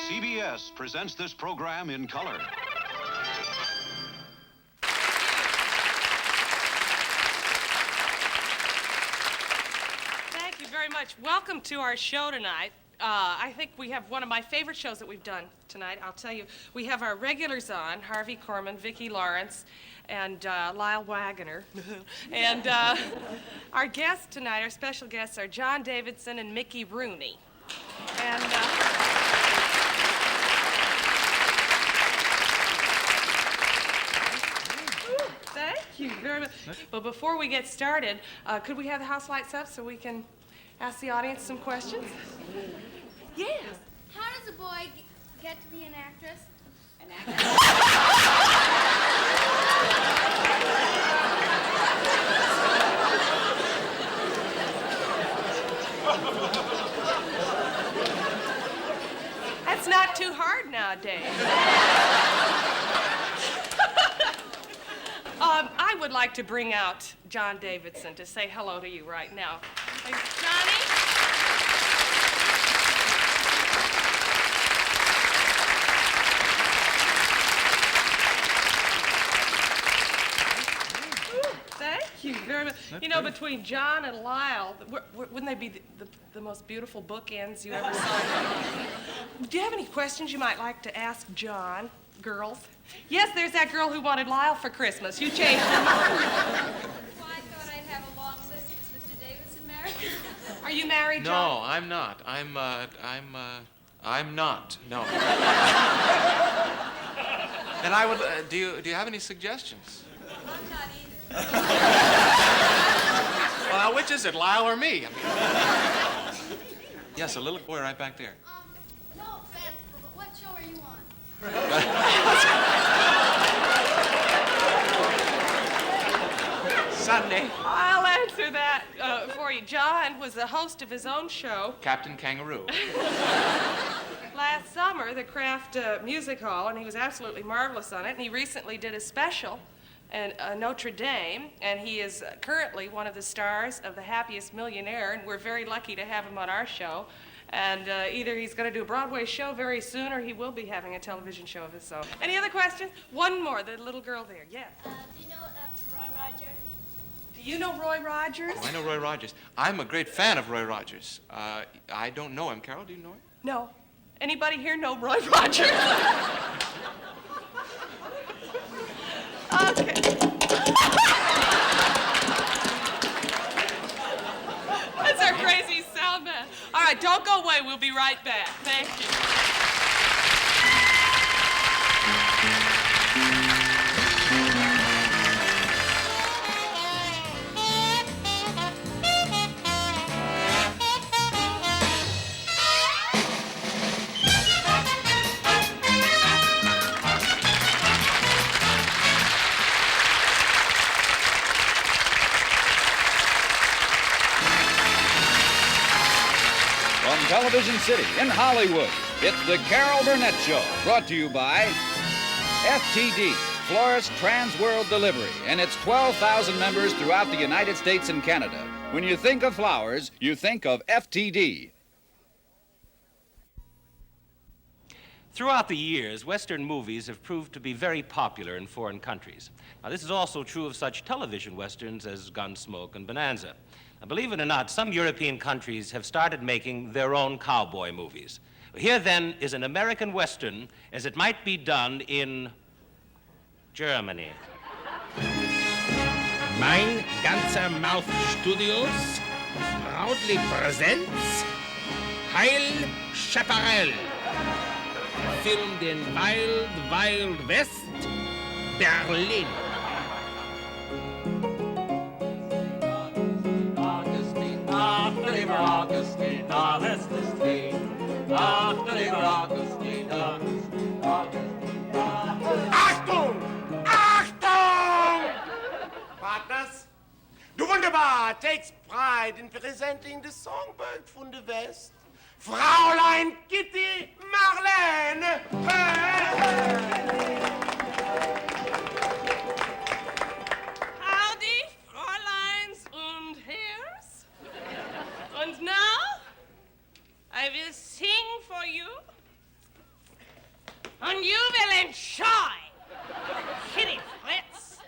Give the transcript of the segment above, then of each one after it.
CBS presents this program in color. Thank you very much. Welcome to our show tonight. I think we have one of my favorite shows that we've done tonight. I'll tell you, we have our regulars on, Harvey Korman, Vicki Lawrence, and Lyle Waggoner. And our guests tonight, our special guests, are John Davidson and Mickey Rooney. And thank you very much. But before we get started, could we have the house lights up so we can ask the audience some questions? Yes. How does a boy get to be an actress? An actress? That's not too hard nowadays. I would like to bring out John Davidson to say hello to you right now. Hey, Johnny? Thank you very much. You know, between John and Lyle, wouldn't they be the most beautiful bookends you ever saw? Do you have any questions you might like to ask John, girls? Yes, there's that girl who wanted Lyle for Christmas. You changed her mind. Well, I thought I'd have a long list. Is Mr. Davidson married? Are you married, John? No, I'm not. I'm not. No. And I would. Do you have any suggestions? I'm not either. Well, now, which is it, Lyle or me? I mean, yes, a little boy right back there. No offense, but what show are you on? Sunday. I'll answer that for you. John was the host of his own show. Captain Kangaroo. Last summer, the Kraft Music Hall, and he was absolutely marvelous on it. And he recently did a special in Notre Dame, and he is currently one of the stars of The Happiest Millionaire, and we're very lucky to have him on our show. And either he's going to do a Broadway show very soon, or he will be having a television show of his own. Any other questions? One more, the little girl there. Yes. Do you know Roy Rogers? Do you know Roy Rogers? Oh, I know Roy Rogers. I'm a great fan of Roy Rogers. I don't know him. Carol, do you know him? No. Anybody here know Roy Rogers? Okay. That's our crazy sound man. All right, don't go away. We'll be right back. Thank you. Television City in Hollywood, it's the Carol Burnett Show, brought to you by FTD, Florist Trans World Delivery, and its 12,000 members throughout the United States and Canada. When you think of flowers, you think of FTD. Throughout the years, Western movies have proved to be very popular in foreign countries. Now, this is also true of such television Westerns as Gunsmoke and Bonanza. Now, believe it or not, some European countries have started making their own cowboy movies. Here, then, is an American Western as it might be done in Germany. Mein ganzer Mouth Studios proudly presents Heil Chaparral, filmed in Wild Wild West, Berlin. Augustine, Achtung! Achtung! Partners, Du Wunderbar takes pride in presenting the songbird from the West, Fräulein Kitty Marlene. Howdy, Fräuleins und Herrs. And now, I will sing for you and you will enjoy. Hit it, Fritz.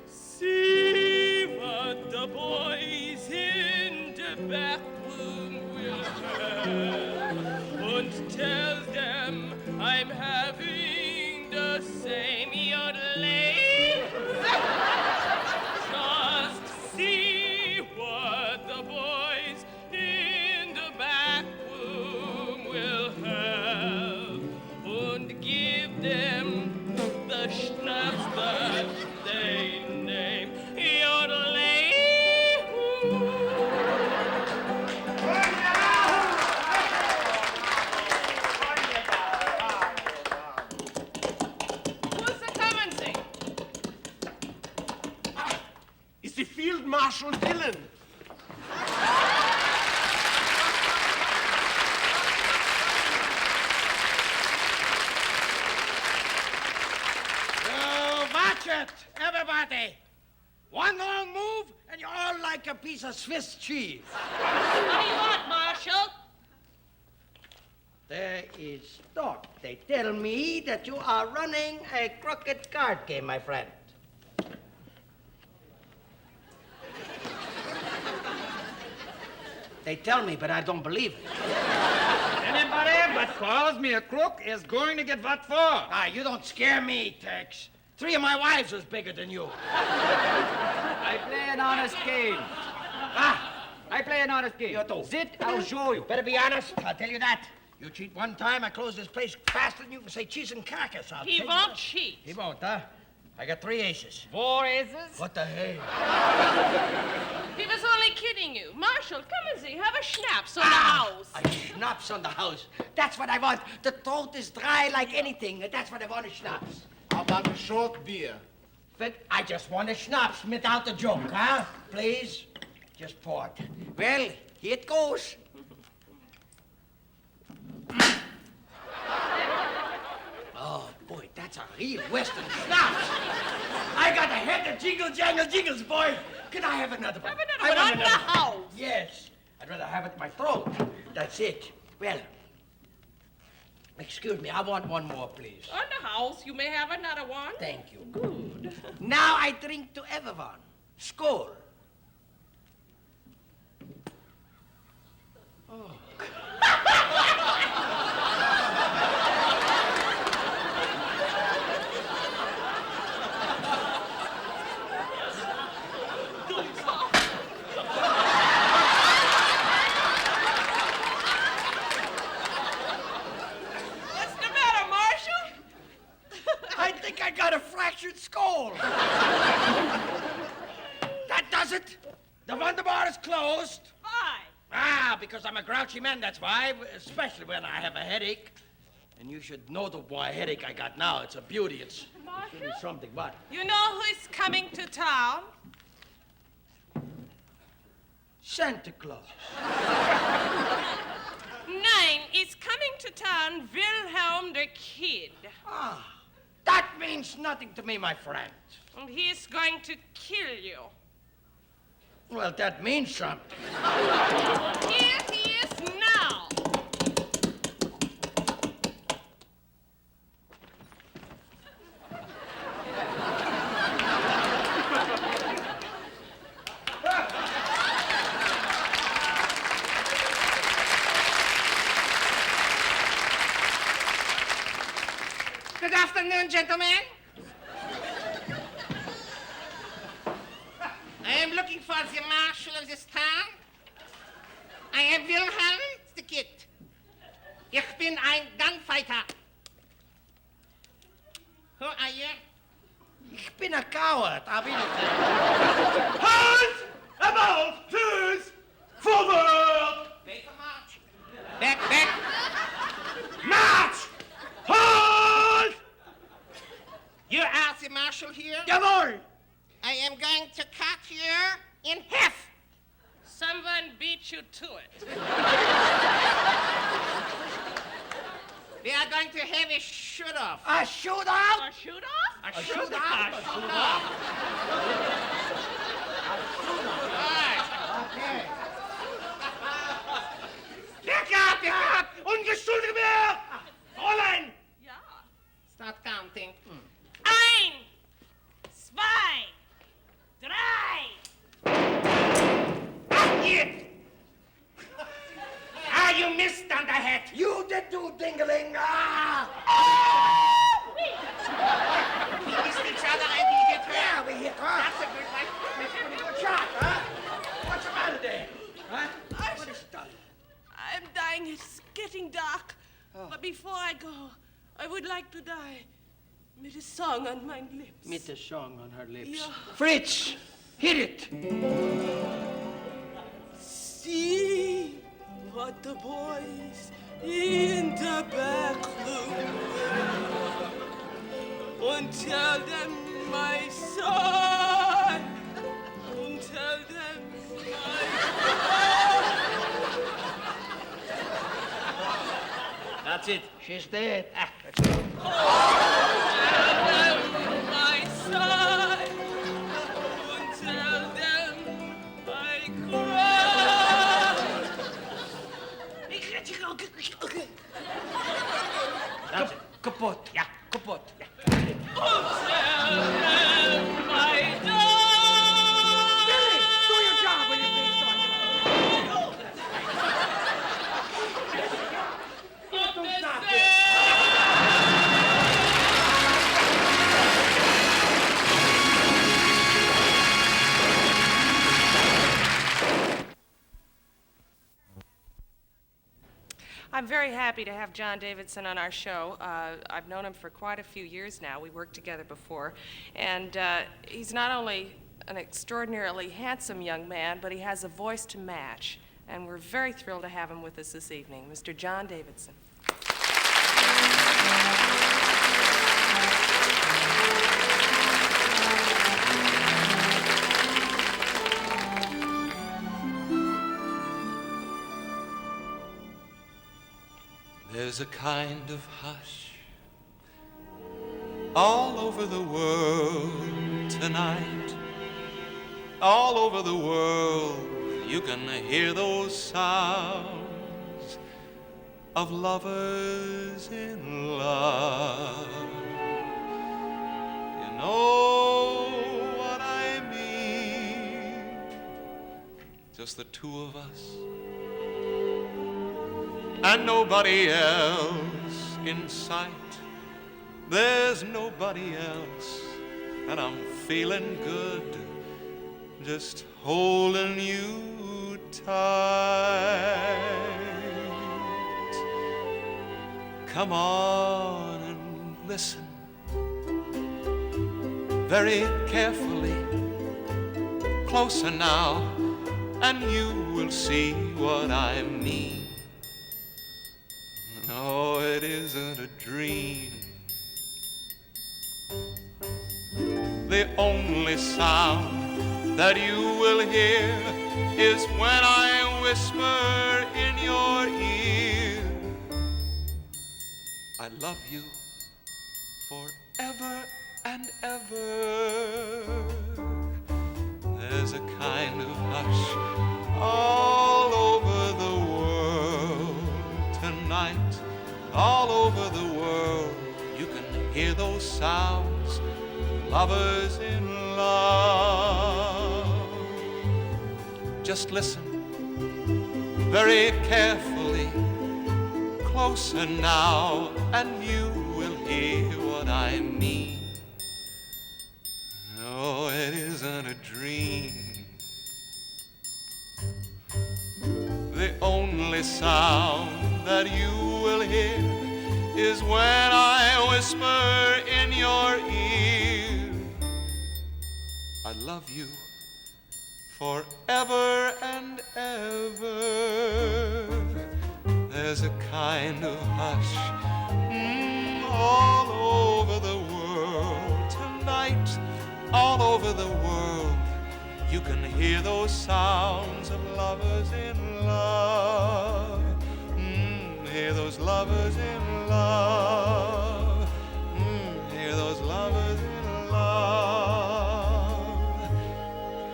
See what the boys in the back room will have, and tell them I'm having the same yodeling. Just see what the boys in the back room will have, and give them the schnapps that they name yodeling. Who's the commencing? It's the Field Marshal Dillon. Watch it, everybody. One wrong move, and you're all like a piece of Swiss cheese. What do you want, Marshal? There is talk. They tell me that you are running a crooked card game, my friend. They tell me, but I don't believe it. Anybody that calls me a crook is going to get what for? Ah, you don't scare me, Tex. 3 of my wives was bigger than you. I play an honest game. I play an honest game. You too. Sit, I'll show you. Better be honest, I'll tell you that. You cheat one time, I close this place faster than you can say cheese and carcass. I'll He tell you won't that. cheat. He won't, huh? I got 3 aces. 4 aces? What the hell? He was only kidding you. Marshal, come and see. Have a schnapps on the house. A schnapps on the house. That's what I want. The throat is dry like anything. That's what I want, a schnapps. How about a short beer? But I just want a schnapps without the joke, huh? Please? Just pour it. Well, here it goes. Oh, boy, that's a real Western schnapps. I got a head of jingle, jangle, jingles, boy. Can I have another one? Have another one on the house. Yes. I'd rather have it in my throat. That's it. Well, excuse me, I want one more, please. On the house, you may have another one. Thank you. Good. Now I drink to everyone. Skål. Oh. What's the matter, Marshal? I think I got a fractured skull. That does it. The Wonder Bar is closed. Why? Ah, because I'm a grouchy man, that's why, especially when I have a headache. And you should know the boy headache I got now. It's a beauty. It's really something. What? You know who's coming to town? Santa Claus. 9 is coming to town, Wilhelm the Kid. Ah, that means nothing to me, my friend. And he's going to kill you. Well, that means something. Here he is now. Good afternoon, gentlemen. I am looking for the marshal of this town. I am Wilhelm the Kid. Ich bin ein Gunfighter. Who are you? Ich bin a coward, I will tell. Hands about, please! Forward! Back march. Back. March! Hold! You are the marshal here? Jawohl! I am going to cut you in half. Someone beat you to it. We are going to have a shoot-off. A shoot-off? A shoot-off? A shoot-off? A shoot-off. Okay. Back up! Ungeschuldet do, Dingaling. Ah! We missed each other and we hit her. Yeah, we hit her. That's a good one. That's a pretty good shot, huh? What's the matter there? Huh? What is done? I'm dying. It's getting dark. But before I go, I would like to die with a song on my lips. With a song on her lips. Yeah. Fritz, hit it. See what the boys in the back room and tell them my son and tell them That's it. She's dead. Ah, that's it. my son and tell them I cry. That's it. Kapot. Yeah, kapot. Yeah. Billy, do your job, will you please, Sergeant? Don't stop this. I'm very happy to have John Davidson on our show. I've known him for quite a few years now. We worked together before. And he's not only an extraordinarily handsome young man, but he has a voice to match. And we're very thrilled to have him with us this evening, Mr. John Davidson. There's a kind of hush all over the world tonight. All over the world you can hear those sounds of lovers in love. You know what I mean? Just the two of us and nobody else in sight. There's nobody else, and I'm feeling good, just holding you tight. Come on and listen very carefully, closer now, and you will see what I mean. No, it isn't a dream. The only sound that you will hear is when I whisper in your ear, I love you forever and ever. There's a kind of hush all over the world tonight. All over the world you can hear those sounds, lovers in love. Just listen very carefully, closer now, and you will hear what I mean. No, it isn't a dream. The only sound that you will hear is when I whisper in your ear, I love you forever and ever. There's a kind of hush all over the world tonight. All over the world you can hear those sounds of lovers in love. Hear those lovers in love. Hear those lovers in love.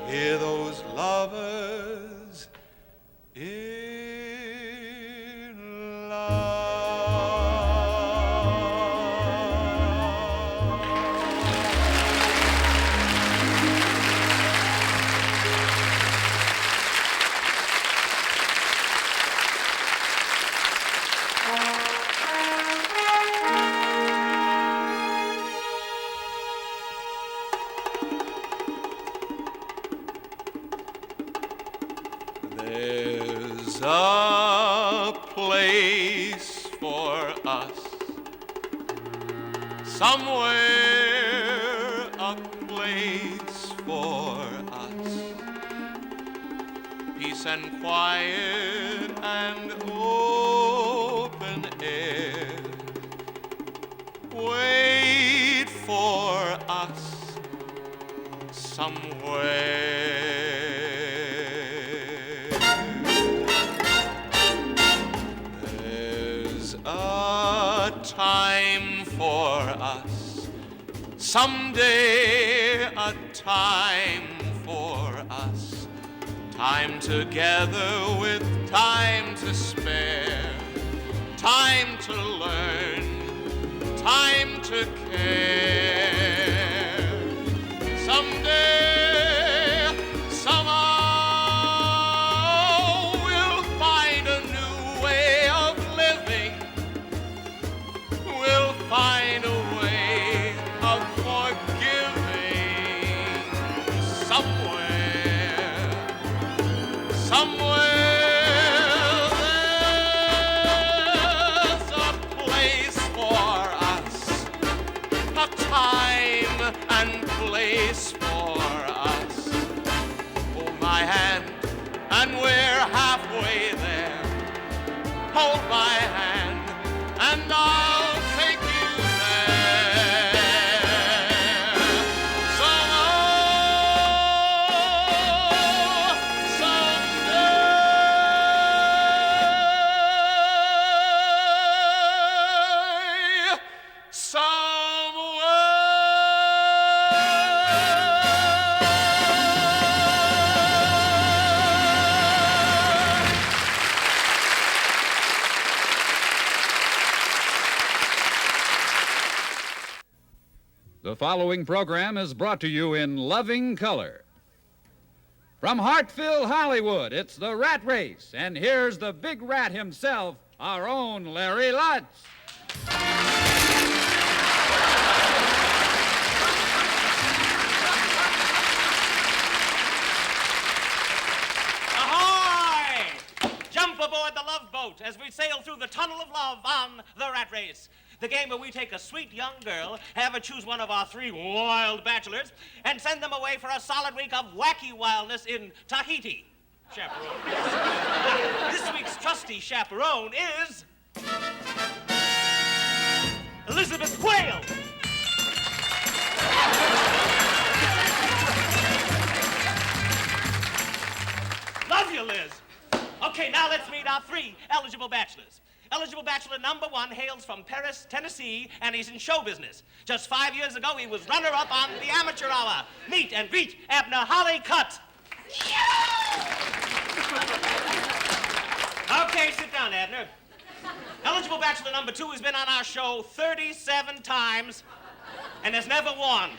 Hear those lovers in love. There's a place for us somewhere, a place for us. Peace and quiet and open air. Wait for us somewhere. There's a time for us someday, a time for us. Time together with time to spare. Time to learn, time to care. Someday, somehow, we'll find a new way of living. We'll find a way of forgiving. Somewhere, there's a place for us, a time and place for us. Hold my hand, and we're halfway there. Hold my hand, and I'll take you The following program is brought to you in loving color. From Hartville, Hollywood, it's the Rat Race, and here's the big rat himself, our own Larry Lutz. Ahoy! Jump aboard the Love Boat as we sail through the tunnel of love on the Rat Race. The game where we take a sweet young girl, have her choose one of our 3 wild bachelors, and send them away for a solid week of wacky wildness in Tahiti. Chaperone. This week's trusty chaperone is Elizabeth Whale. Love you, Liz. Okay, now let's meet our 3 eligible bachelors. Eligible bachelor number 1 hails from Paris, Tennessee, and he's in show business. Just 5 years ago, he was runner-up on the Amateur Hour. Meet and greet Abner Hollycutt. Okay, sit down, Abner. Eligible bachelor number 2 has been on our show 37 times and has never won.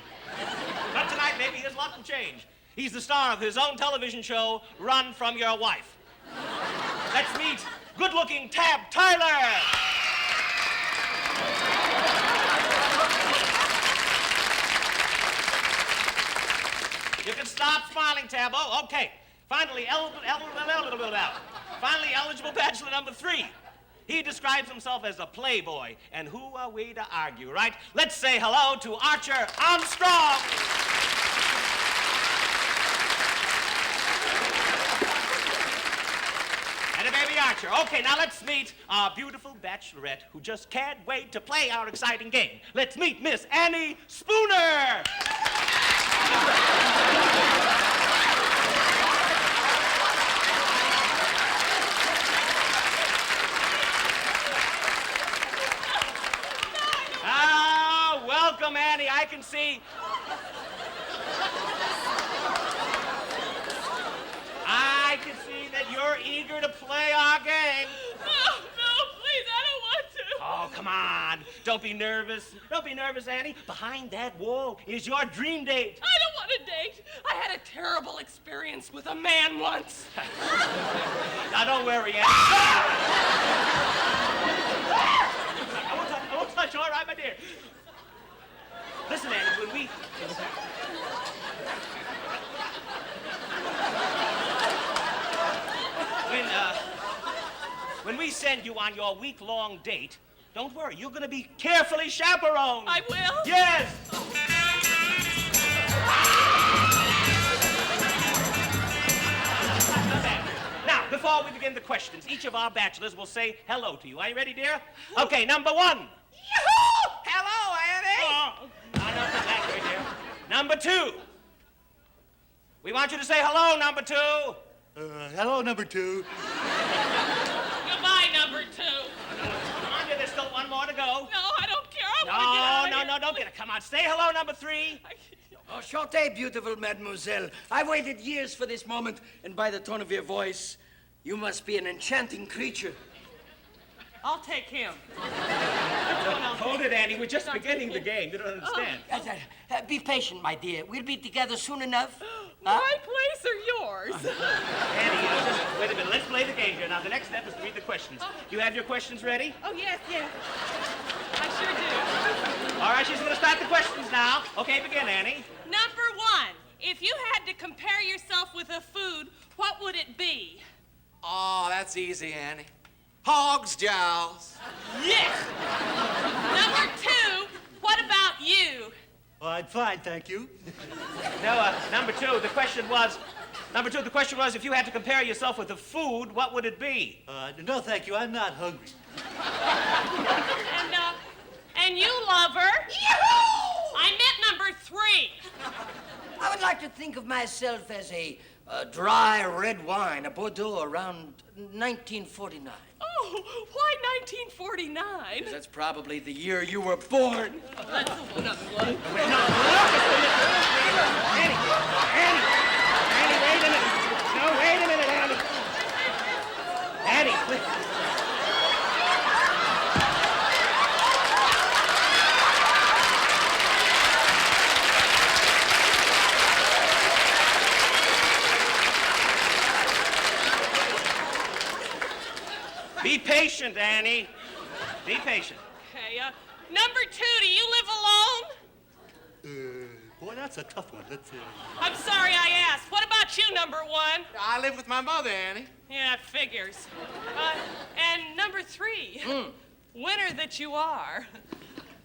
But tonight, maybe his luck will change. He's the star of his own television show, Run From Your Wife. Let's meet good-looking Tab Tyler. You can stop smiling, Tab. Oh, okay. Finally, eligible bachelor number 3. He describes himself as a playboy, and who are we to argue, right? Let's say hello to Archer Armstrong. And a baby Archer. Okay, now let's meet our beautiful bachelorette who just can't wait to play our exciting game. Let's meet Miss Annie Spooner. Welcome, Annie. I can see. I can see that you're eager to play our game. No, please, I don't want to. Oh, come on. Don't be nervous. Don't be nervous, Annie. Behind that wall is your dream date. I don't want a date. I had a terrible experience with a man once. Now, don't worry, Annie. I won't touch you, all right, my dear. Listen, Annie, when we... when we send you on your week-long date, don't worry, you're going to be carefully chaperoned. I will? Yes. Now, before we begin the questions, each of our bachelors will say hello to you. Are you ready, dear? Okay, number one. Yoo-hoo! Hello, Annie. I know that, dear. Number two. We want you to say hello, number two. Hello, number two. Goodbye, number two. Come on, dear, there's still one more to go. No, I don't care. I want to get out of here. No, don't get it. Come on, say hello, number three. Oh, Chantez, beautiful mademoiselle. I've waited years for this moment, and by the tone of your voice, you must be an enchanting creature. I'll take him. Hold it, Annie. We're just beginning the game. You don't understand. Be patient, my dear. We'll be together soon enough. My place or yours? Annie, just wait a minute. Let's play the game here. Now, the next step is to read the questions. You have your questions ready? Oh, yes. I sure do. All right, she's going to start the questions now. Okay, begin, Annie. Number one, if you had to compare yourself with a food, what would it be? Oh, that's easy, Annie. Hog's jowls. Yes! Number two, what about you? Well, I'm fine, thank you. No, number two, the question was, if you had to compare yourself with a food, what would it be? No, thank you, I'm not hungry. And you, lover? Yoo-hoo! I meant number three. I would like to think of myself as a dry red wine, a Bordeaux, around 1949. Oh, why 1949? That's probably the year you were born. That's the one I'm like. Annie, wait a minute. No, wait a minute, Annie. Annie, please. Be patient, Annie. Be patient. Okay, number two, do you live alone? Boy, that's a tough one. Let's see. I'm sorry I asked. What about you, number one? I live with my mother, Annie. Yeah, it figures. And number three, winner that you are,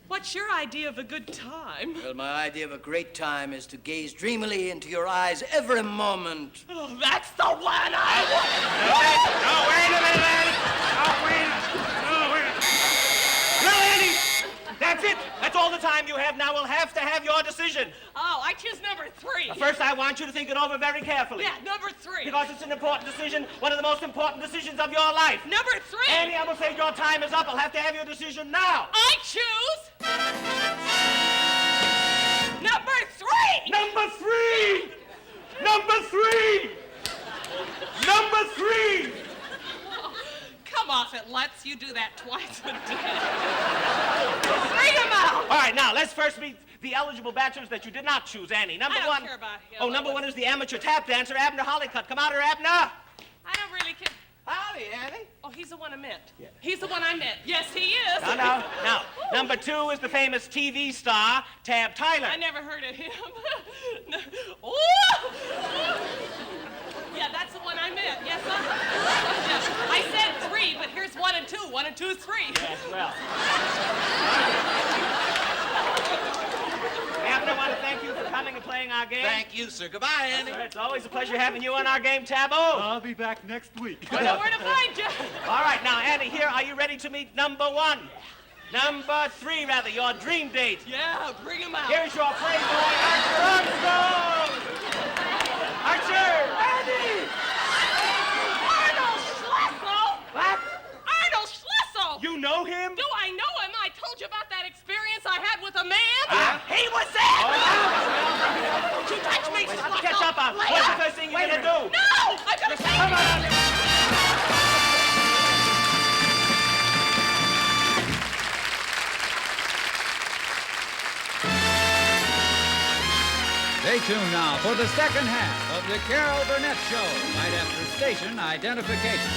what's your idea of a good time? Well, my idea of a great time is to gaze dreamily into your eyes every moment. Oh, that's the one I want. No, wait a minute, Annie. No, wait. No, Annie. That's it. That's all the time you have now. We'll have to have your decision. Oh, I choose number three. First, I want you to think it over very carefully. Yeah, number three. Because it's an important decision, one of the most important decisions of your life. Number three. Annie, I'm afraid your time is up. I'll have to have your decision now. I choose number three. Number three. Number three. Number three. Come off, it lets you do that twice a day. Read them out. All right, now, let's first meet the eligible bachelors that you did not choose, Annie. Number I don't one. care about him. Oh, number one is the amateur tap dancer, Abner Hollycutt. Come out here, Abner. I don't really care. Howdy, Annie. Oh, he's the one I meant. Yeah. He's the one I meant. Yes, he is. No. Now, number two is the famous TV star, Tab Tyler. I never heard of him. Ooh! Yeah, that's the one I meant. Yes, I said three, but here's one and two. One and two is three. Yes, well. Abner, I want to thank you for coming and playing our game. Thank you, sir. Goodbye, Annie. It's always a pleasure having you on our game, Taboo. I'll be back next week. I know where to find you. All right, now, Annie, here, are you ready to meet number one? Number three, rather, your dream date. Yeah, bring him out. Here's your playboy, Archer Armstrong. Archer! Annie! Arnold Schlesel! What? Arnold Schlesel! You know him? Do I know him? I told you about that experience I had with a man. He was there! Don't you touch me, Schlesel! Catch up on. What's the first thing you're gonna do? No! I'm gonna say Come on! Stay tuned now for the second half of the Carol Burnett Show, right after station identification.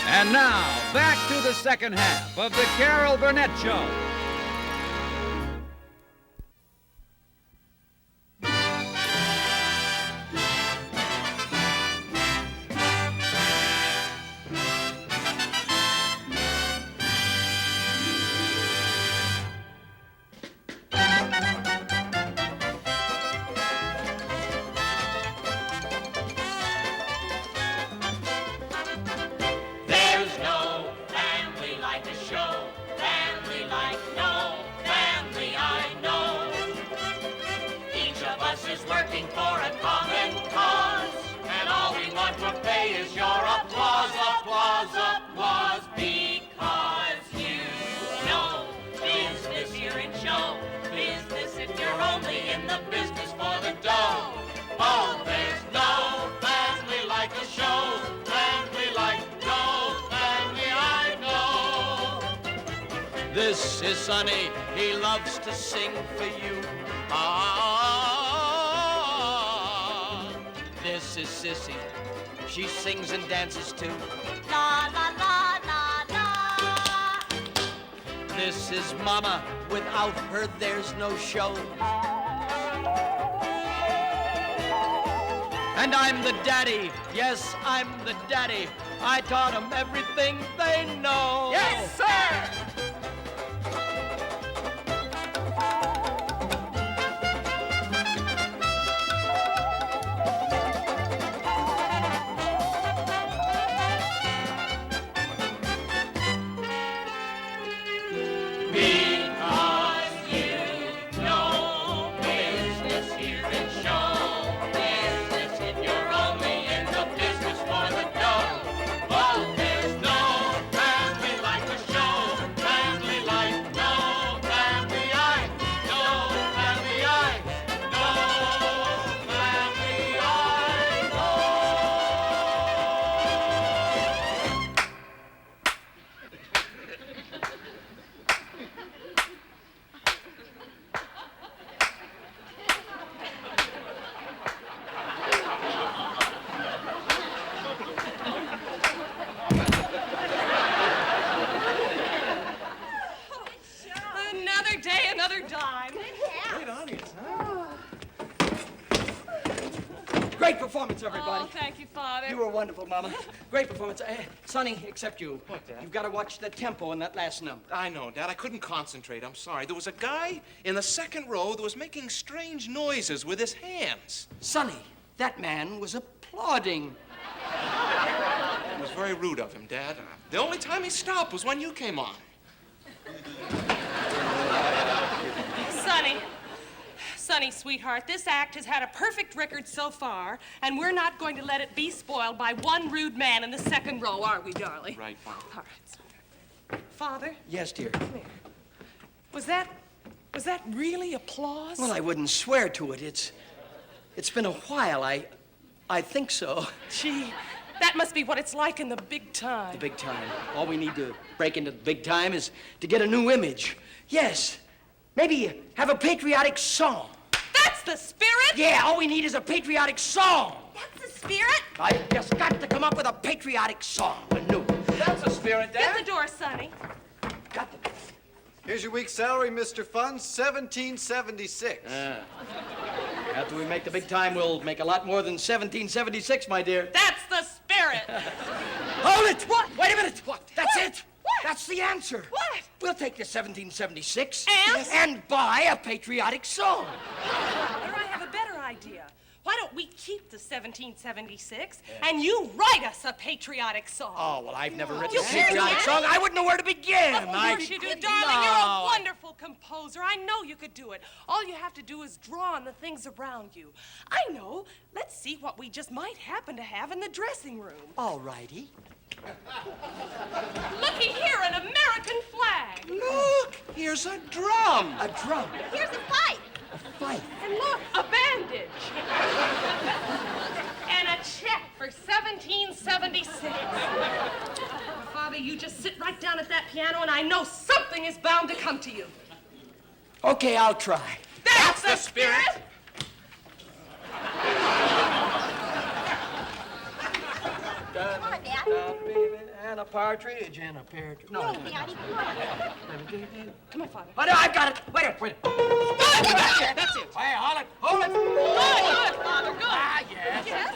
And now, back to the second half of the Carol Burnett Show. Sonny, he loves to sing for you. Ah, this is Sissy. She sings and dances too. La la la la la. This is Mama. Without her, there's no show. And I'm the daddy. Yes, I'm the daddy. I taught them everything they know. Yes, sir! Another day, another dime. Great audience, huh? Great performance, everybody. Oh, thank you, Father. You were wonderful, Mama. Great performance. Sonny, except you. What, Dad? You've got to watch the tempo in that last number. I know, Dad. I couldn't concentrate. I'm sorry. There was a guy in the second row that was making strange noises with his hands. Sonny, that man was applauding. It was very rude of him, Dad. The only time he stopped was when you came on. Sonny, sweetheart, this act has had a perfect record so far, and we're not going to let it be spoiled by one rude man in the second row, are we, darling? Right, Mom. All right, sweetheart. Father? Yes, dear. Come here. Was that really applause? Well, I wouldn't swear to it. It's been a while. I think so. Gee, that must be what it's like in the big time. The big time. All we need to break into the big time is to get a new image. Yes. Maybe have a patriotic song. That's the spirit! Yeah, all we need is a patriotic song. That's the spirit? I just got to come up with a patriotic song. A new one. That's a spirit, Dad. Get the door, Sonny. Got to. Here's your week's salary, Mr. Funn, $17.76. After we make the big time, we'll make a lot more than $17.76, my dear. That's the spirit! Hold it! What? Wait a minute! What? That's What? it! What? That's the answer. What? We'll take the $17.76 And? buy a patriotic song. Father, I have a better idea. Why don't we keep the 1776 and you write us a patriotic song? Oh, well, I've never written You a patriotic can't. song. I wouldn't know where to begin. Of course you do, darling. You're a wonderful composer. I know you could do it. All you have to do is draw on the things around you. I know. Let's see what we just might happen to have in the dressing room. All righty. Looky here, an American flag. Look, here's a drum. A drum. Here's a fight. A fight. And look, a bandage. And a check for $17.76. Father, you just sit right down at that piano and I know something is bound to come to you. Okay, I'll try. That's the spirit! Come on, Dad. And a partridge and a pear tree. No, Daddy, come on. Come on, Father. Oh, no, I've got it. Wait a minute. That's it. That's it. Hey, hold it. Hold it. Good, Father, good. Ah, yes. Yes?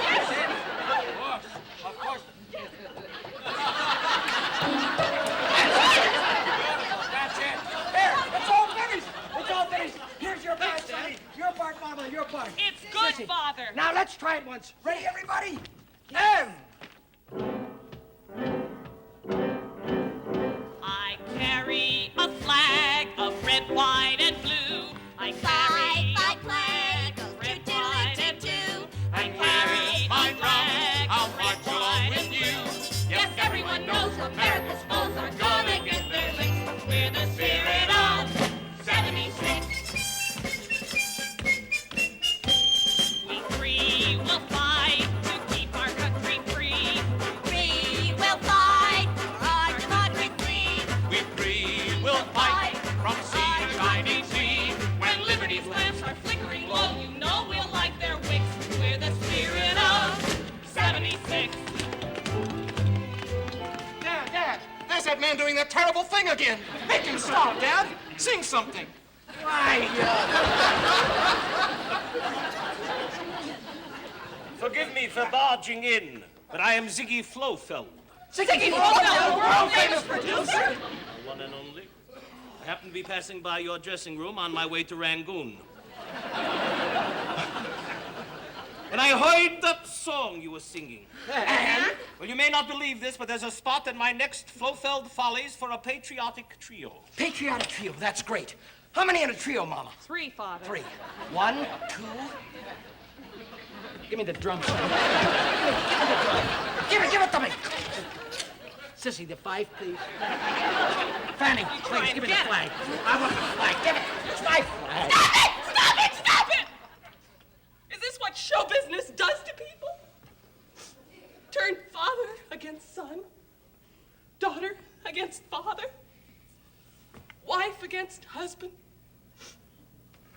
That's it. Of course. That's it. Here, it's all finished. It's all finished. Here's your part, Sonny. Your part, Mama, your part. It's good, Sissy. Father. Now, let's try it once. Ready, everybody? And... I carry a flag of red, white, and blue. I carry a flag of red, white, and blue. I carry my flag of red, white, and blue. Yes, everyone knows America's foes are gonna get their licks. We're the spirit of 76. We three will fight to keep our country free. We will fight for our democracy. With man doing that terrible thing again. Make him stop, Dad. Sing something. Why, Forgive me for barging in, but I am Ziggy Flofeld. Ziggy Flofeld, world-famous producer? The one and only. I happened to be passing by your dressing room on my way to Rangoon. And I heard that song you were singing. And? Well, you may not believe this, but there's a spot in my next Flofeld Follies for a patriotic trio. Patriotic trio, that's great. How many in a trio, Mama? 3, Father. 3. 1, 2. Give me the drums. Give it to me. Sissy, the 5, please. Fanny, please, give me the flag. I want the flag. Give it. It's my flag. Stop it! Is this what show business does to people? Turn father against son, daughter against father, wife against husband,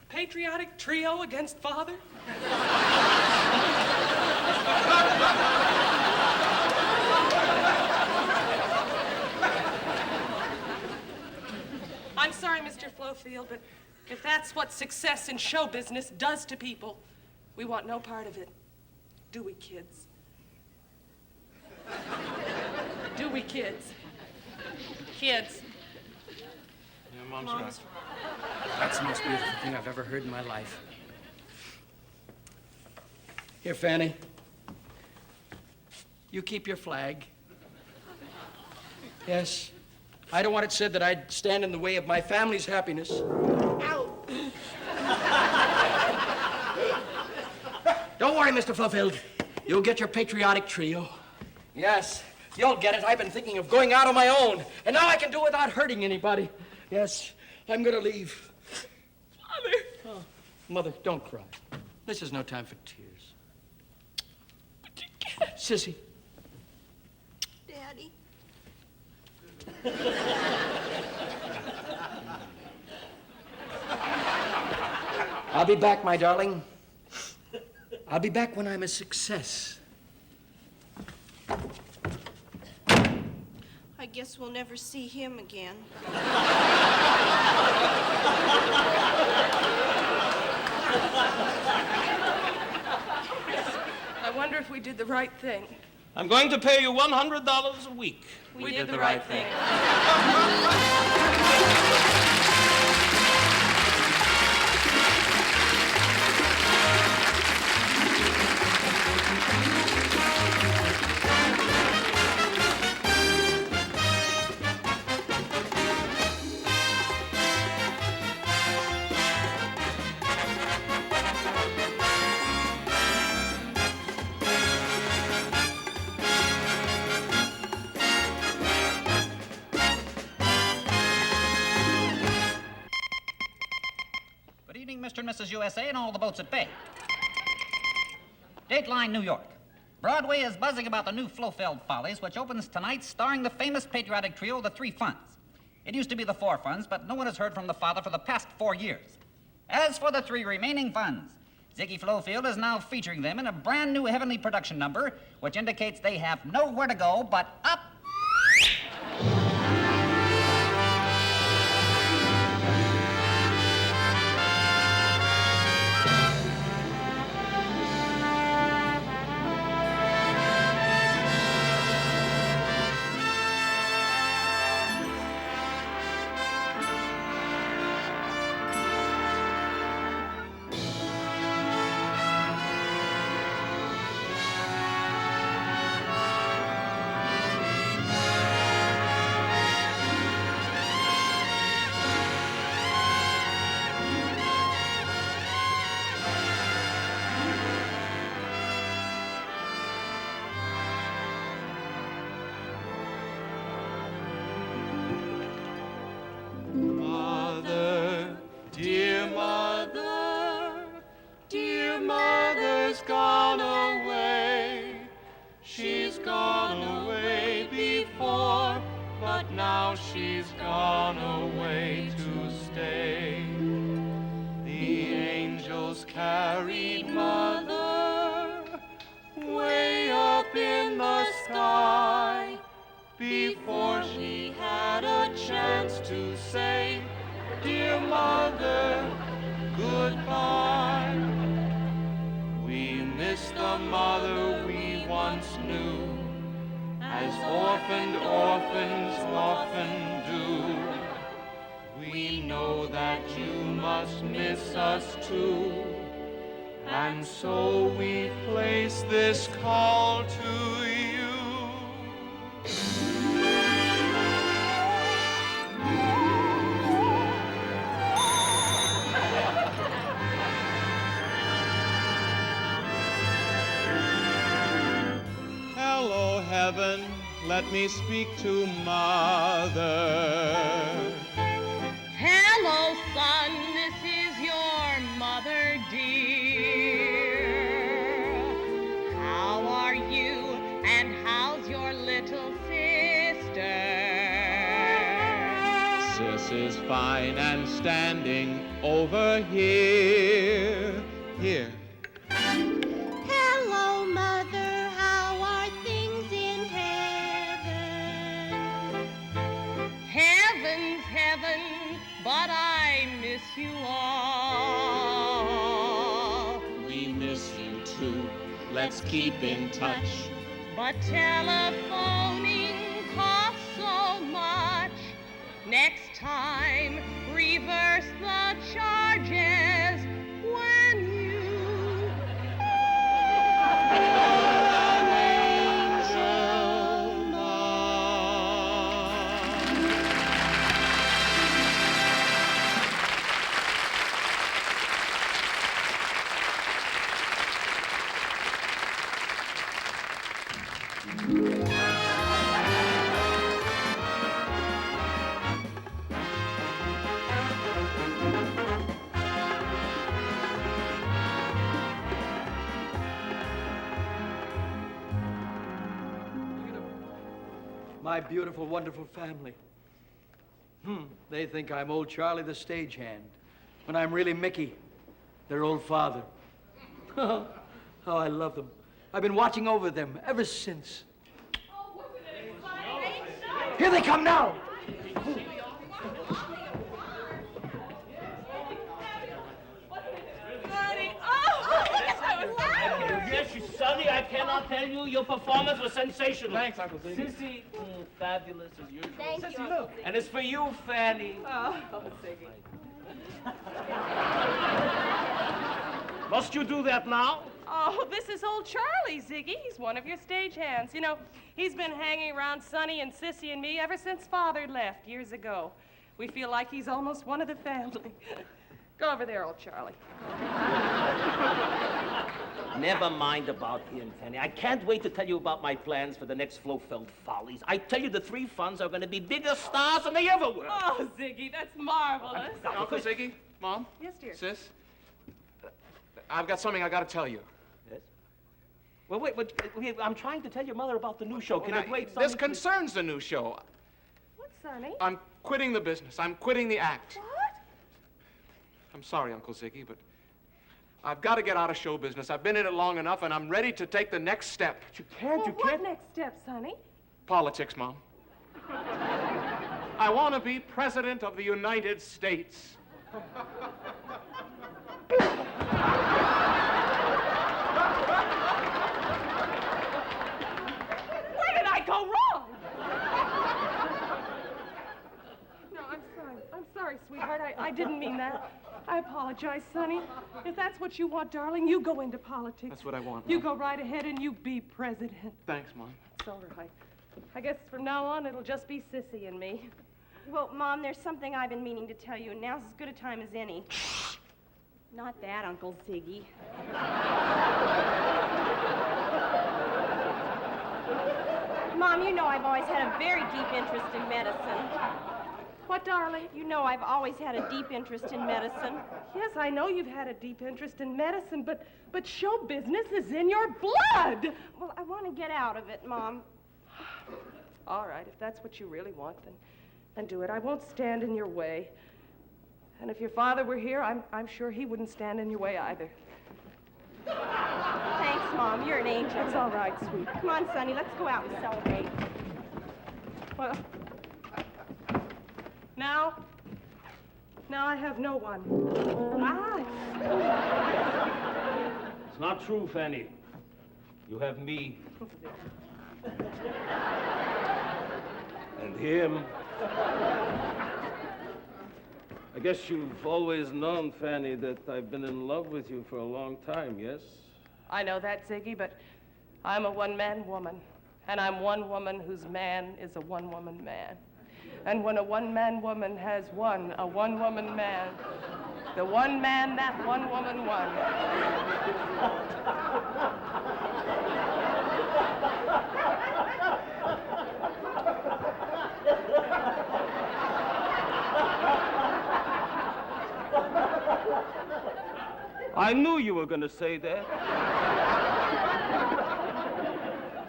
patriotic trio against father. I'm sorry, Mr. Flofield, but if that's what success in show business does to people, we want no part of it. Do we, kids? Do we, kids? Kids. Yeah, Mom's right. That's the most beautiful thing I've ever heard in my life. Here, Fanny. You keep your flag. Yes. I don't want it said that I'd stand in the way of my family's happiness. Ow! Don't worry, Mr. Fluffield. You'll get your patriotic trio. Yes, you'll get it. I've been thinking of going out on my own, and now I can do it without hurting anybody. Yes, I'm gonna leave. Father! Oh, Mother, don't cry. This is no time for tears. But you can't. Sissy. Daddy. I'll be back, my darling. I'll be back when I'm a success. I guess we'll never see him again. I wonder if we did the right thing. I'm going to pay you $100 a week. We did the right thing. Mr. and Mrs. USA and all the boats at bay. Dateline, New York. Broadway is buzzing about the new Flofeld Follies, which opens tonight starring the famous patriotic trio, the Three Funns. It used to be the Four Funns, but no one has heard from the father for the past 4 years. As for the 3 remaining Funns, Ziggy Flofield is now featuring them in a brand new heavenly production number, which indicates they have nowhere to go but up. Dear mother's gone away. She's gone away before, but now she's gone away to stay. The angels carried mother way up in the sky before she had orphaned orphans often do. We know that you must miss us too, and so we place this call to you. Hello, heaven, let me speak to Mother. Hello, son, this is your mother, dear. How are you, and how's your little sister? Sis is fine and standing over here. Here. Hello, Mother. How are things in heaven? Heaven's heaven, but I miss you all. We miss you too. Let's keep in touch. But telephoning costs so much. Next time, reverse the charges when you... My beautiful, wonderful family. They think I'm old Charlie the stagehand, when I'm really Mickey, their old father. Oh, I love them. I've been watching over them ever since. Here they come now! Yes, Sonny, I cannot tell you, your performance was sensational. Thanks, Uncle Ziggy. Sissy, fabulous as usual. Thank Sissy, you. look. And it's for you, Fanny. Oh, Ziggy. Must you do that now? Oh, this is old Charlie, Ziggy. He's one of your stagehands. You know, he's been hanging around Sonny and Sissy and me ever since Father left years ago. We feel like he's almost one of the family. Go over there, old Charlie. Never mind about him, Fanny. I can't wait to tell you about my plans for the next Flofeld Follies. I tell you, the three Funns are going to be bigger stars than they ever were. Oh, Ziggy, that's marvelous. Uncle Ziggy, Mom? Yes, dear. Sis? I've got something I got to tell you. Yes? Well, wait, I'm trying to tell your mother about the new show. Can you wait, Sonny? This concerns the new show. What, Sonny? I'm quitting the business. I'm quitting the act. What? I'm sorry, Uncle Ziggy, but I've got to get out of show business. I've been in it long enough, and I'm ready to take the next step. You can't. What next step, Sonny? Politics, Mom. I want to be President of the United States. Where did I go wrong? No, I'm sorry. I'm sorry, sweetheart. I didn't mean that. I apologize, Sonny. If that's what you want, darling, you go into politics. That's what I want, Mom. You go right ahead and you be president. Thanks, Mom. It's all right. I guess from now on, it'll just be Sissy and me. Well, Mom, there's something I've been meaning to tell you, and now's as good a time as any. Not that, Uncle Ziggy. Mom, you know I've always had a very deep interest in medicine. What, darling? You know I've always had a deep interest in medicine. Yes, I know you've had a deep interest in medicine, but show business is in your blood. Well, I want to get out of it, Mom. All right, if that's what you really want, then do it. I won't stand in your way. And if your father were here, I'm sure he wouldn't stand in your way either. Thanks, Mom. You're an angel. It's all right, sweet. Come on, Sonny. Let's go out and celebrate. Well, now I have no one. It's not true, Fanny. You have me. And him. I guess you've always known, Fanny, that I've been in love with you for a long time, yes? I know that, Ziggy, but I'm a one-man woman. And I'm one woman whose man is a one-woman man. And when a one-man woman has won a one-woman man, the one man that one woman won. I knew you were going to say that.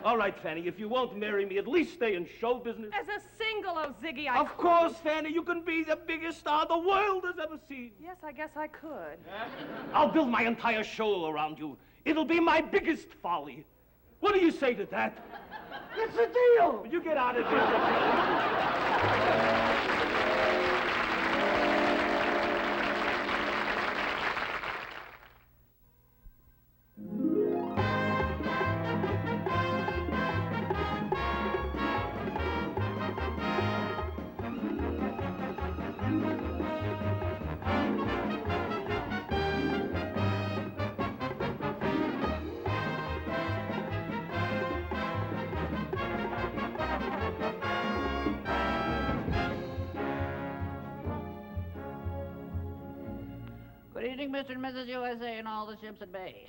All right, Fanny, if you won't marry me, at least stay in show business. As a single, oh, Ziggy, Of course, Fanny, you can be the biggest star the world has ever seen. Yes, I guess I could. I'll build my entire show around you. It'll be my biggest folly. What do you say to that? It's a deal. You get out of here. Good evening, Mr. and Mrs. USA and all the ships at bay.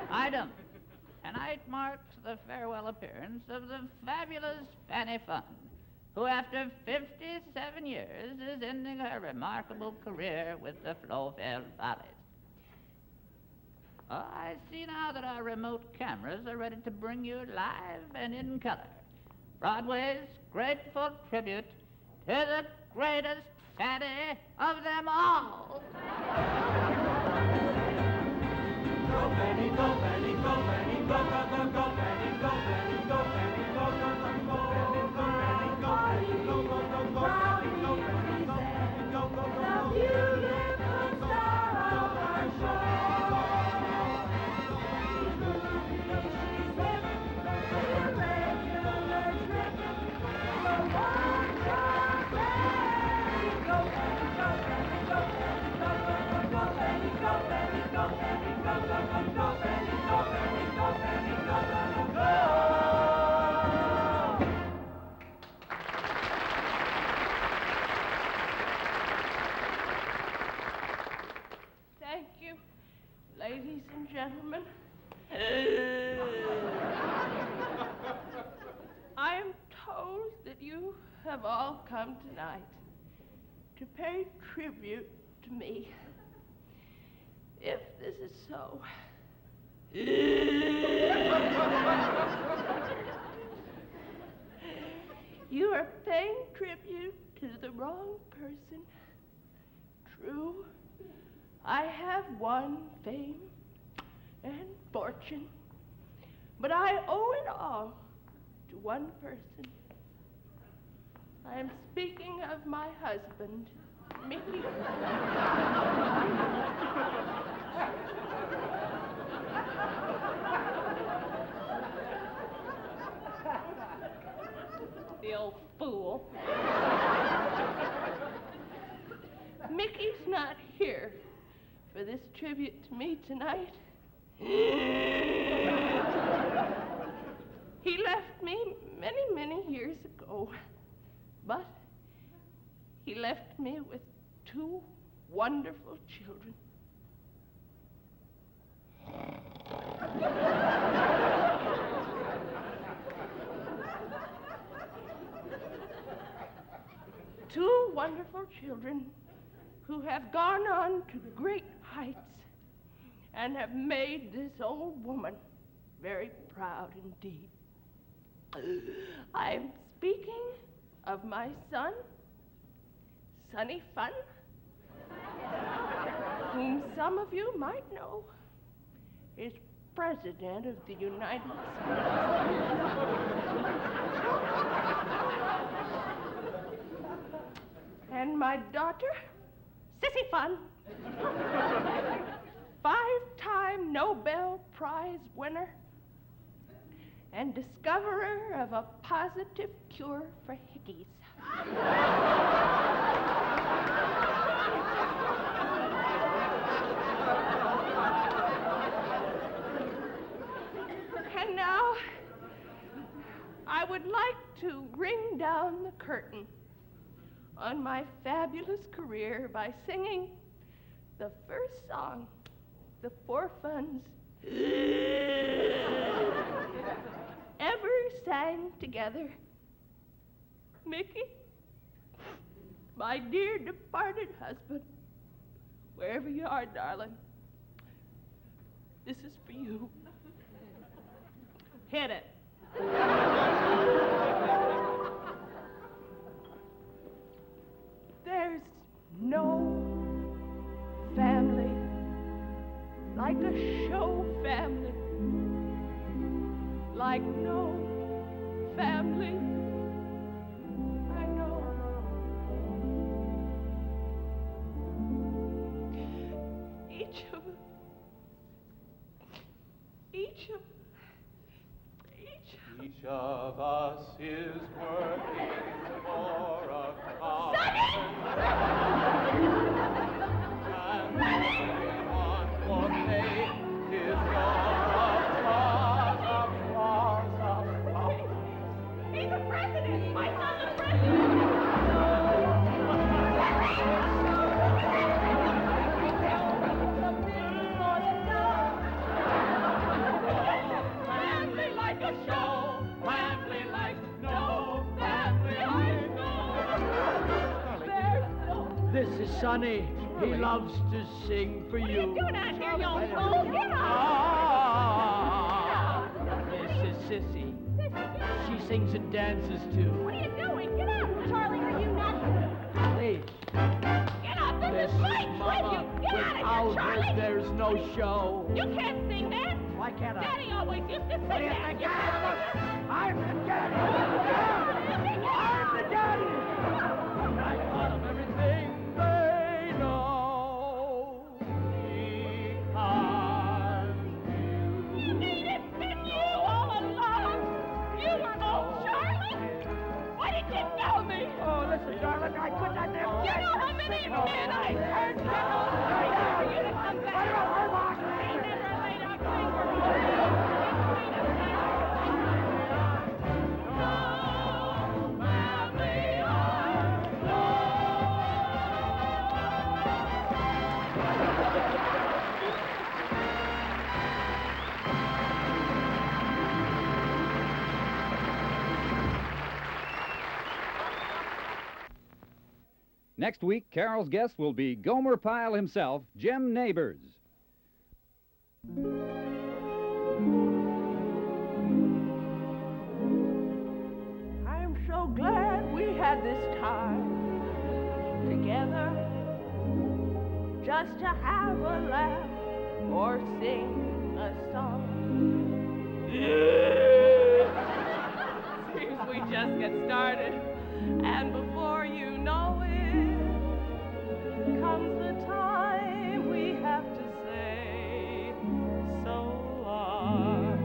Item. Tonight marks the farewell appearance of the fabulous Fanny Funn, who after 57 years is ending her remarkable career with the Flowfield Follies. Oh, I see now that our remote cameras are ready to bring you live and in color Broadway's grateful tribute to the greatest Fanny of them all. Go, Fanny, go, Fanny, go, Fanny, go, go, go, go, Fanny, go, Fanny, go, Fanny, go, go, go, go, Fanny, go, Fanny, go, Fanny, go, go, go, go, Fanny, go, Fanny, go, Fanny, go, go, go, go, the beautiful star of our show. Thank you, ladies and gentlemen. I am told that you have all come tonight to pay tribute to me. If this is so, you are paying tribute to the wrong person. True, I have won fame and fortune, but I owe it all to one person. I am speaking of my husband, Mickey. The old fool. Mickey's not here for this tribute to me tonight. He left me many, many years ago, but he left me with 2 wonderful children. Two wonderful children who have gone on to great heights and have made this old woman very proud indeed. I'm speaking of my son, Sonny Funn, whom some of you might know is President of the United States. And my daughter, Sissy Funn, 5-time Nobel Prize winner and discoverer of a positive cure for hickeys. And now, I would like to ring down the curtain on my fabulous career by singing the first song the Four Funns ever sang together. Mickey, my dear departed husband, wherever you are, darling, this is for you. Hit it. There's no family like a show family, like no family I know. Each of us is working for a cause. And everyone for faith is applause. He's the president! My son's the president! Family like a show, family like no family I know. This is Sonny. He loves to sing for you. What are you doing out here, you old fool? Get out! This is Sissy. She sings and dances too. What are you doing? Get out! Charlie, are you nuts? Please. Get up! This is my tribute! Get out of here, Without Charlie! her, there's no show. You can't sing that! Why can't I? Daddy always used to sing What do you that! think I am? I'm the daddy! I'm the daddy! I taught them everything they know. You mean it's been you all along? You were old Charlie? Why didn't you tell me? Oh, listen, darling, I could not have... You know how many men I heard tell for you to come back? He never laid a finger on me. Next week, Carol's guest will be Gomer Pyle himself, Jim Neighbors. I'm so glad we had this time together, just to have a laugh or sing a song. Seems we just get started, and before you know it, comes the time we have to say so long.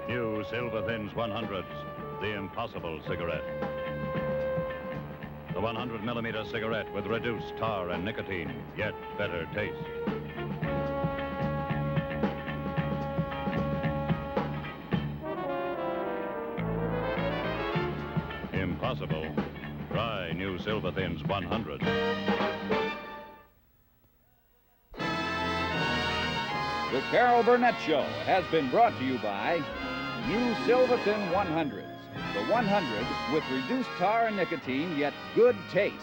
New Silver Thins 100s, the impossible cigarette. The 100mm cigarette with reduced tar and nicotine, yet better taste. Impossible. Try new Silver Thins 100. The Carol Burnett Show has been brought to you by new Silver Thin 100s. The 100 with reduced tar and nicotine, yet good taste.